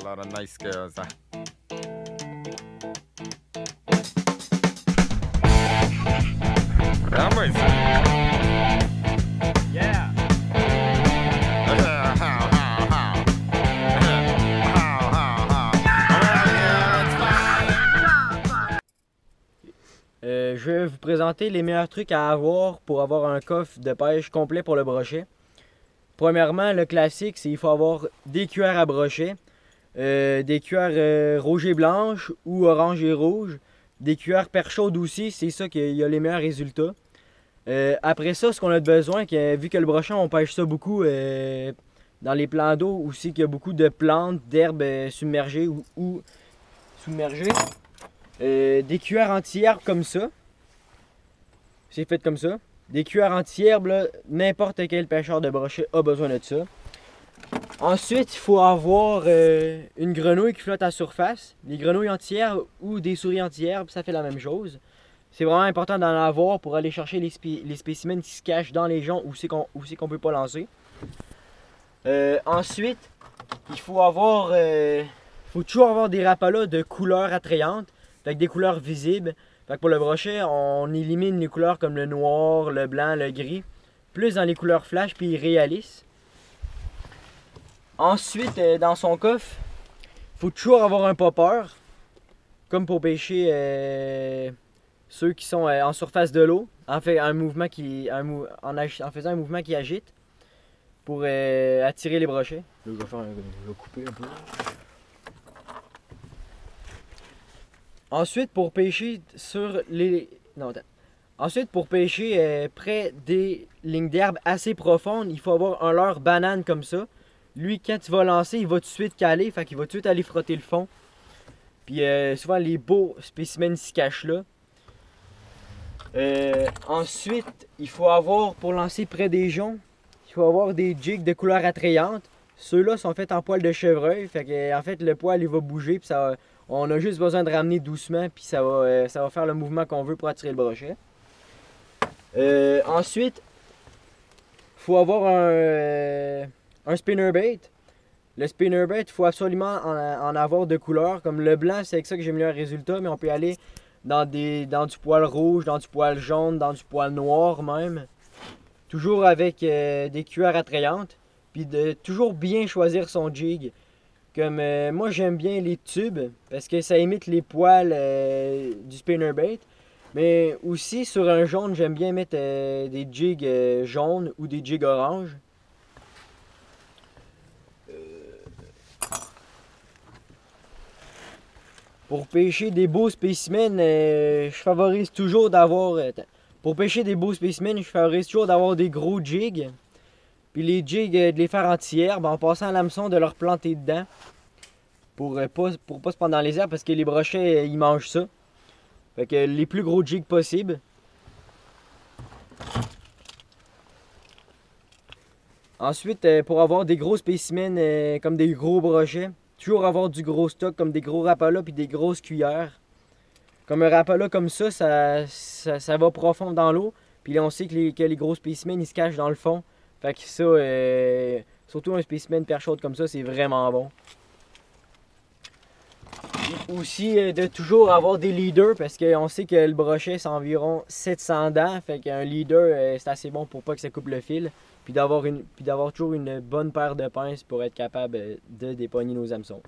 lot of nice girls. Yeah. Je vais vous présenter les meilleurs trucs à avoir pour avoir un coffre de pêche complet pour le brochet. Premièrement, le classique, c'est qu'il faut avoir des cuillères à brochet, des cuillères rouge et blanche ou orange et rouge, des cuillères perche chaude aussi, c'est ça qui a les meilleurs résultats. Après ça, ce qu'on a besoin, vu que le brochet, on pêche ça beaucoup dans les plans d'eau, aussi qu'il y a beaucoup de plantes, d'herbes submergées ou submergées. Des cuillères anti-herbe comme ça. C'est fait comme ça. Des cuillères anti-herbe, n'importe quel pêcheur de brochet a besoin de ça. Ensuite, il faut avoir une grenouille qui flotte à surface. Les grenouilles anti-herbe ou des souris anti-herbe, ça fait la même chose. C'est vraiment important d'en avoir pour aller chercher les spécimens qui se cachent dans les joncs où c'est qu'on ne peut pas lancer. Ensuite, il faut toujours avoir des rapalas de couleurs attrayantes, avec des couleurs visibles. Fait que pour le brochet, on élimine les couleurs comme le noir, le blanc, le gris, plus dans les couleurs flash puis réalistes. Ensuite, dans son coffre, il faut toujours avoir un popper, comme pour pêcher ceux qui sont en surface de l'eau, en faisant un mouvement qui agite pour attirer les brochets. Là, je vais couper un peu. Ensuite, pour pêcher près des lignes d'herbe assez profondes, il faut avoir un leurre banane comme ça. Lui, quand il va lancer, il va tout de suite caler, fait qu'il va tout de suite aller frotter le fond. Puis souvent, les beaux spécimens s'y cachent là. Ensuite, il faut avoir, pour lancer près des joncs, il faut avoir des jigs de couleur attrayante. Ceux-là sont faits en poil de chevreuil, fait que en fait, le poil il va bouger, puis on a juste besoin de ramener doucement, puis ça va faire le mouvement qu'on veut pour attirer le brochet. Ensuite, il faut avoir un spinnerbait. Le spinnerbait, il faut absolument en avoir de couleurs. Comme le blanc, c'est avec ça que j'ai le meilleur résultat, mais on peut aller dans du poil rouge, dans du poil jaune, dans du poil noir même. Toujours avec des cuillères attrayantes. Puis de toujours bien choisir son jig. Comme moi j'aime bien les tubes parce que ça imite les poils du spinnerbait. Mais aussi sur un jaune, j'aime bien mettre des jigs jaunes ou des jigs oranges. Pour pêcher des beaux spécimens, je favorise toujours d'avoir. Pour pêcher des beaux spécimens, je favorise toujours d'avoir des gros jigs. Puis les jigs, de les faire anti-herbe en passant à l'hameçon, de leur planter dedans. Pour pas se prendre dans les herbes parce que les brochets, ils mangent ça. Fait que les plus gros jigs possibles. Ensuite, pour avoir des gros spécimens comme des gros brochets, toujours avoir du gros stock comme des gros rapalas puis des grosses cuillères. Comme un rapala comme ça va profond dans l'eau. Puis là, on sait que les gros spécimens, ils se cachent dans le fond. Fait que ça, surtout un spécimen perche chaude comme ça, c'est vraiment bon. Aussi, de toujours avoir des leaders parce qu'on sait que le brochet, c'est environ 700 dents. Fait qu'un leader, c'est assez bon pour pas que ça coupe le fil. Puis d'avoir toujours une bonne paire de pinces pour être capable de dépogner nos hameçons.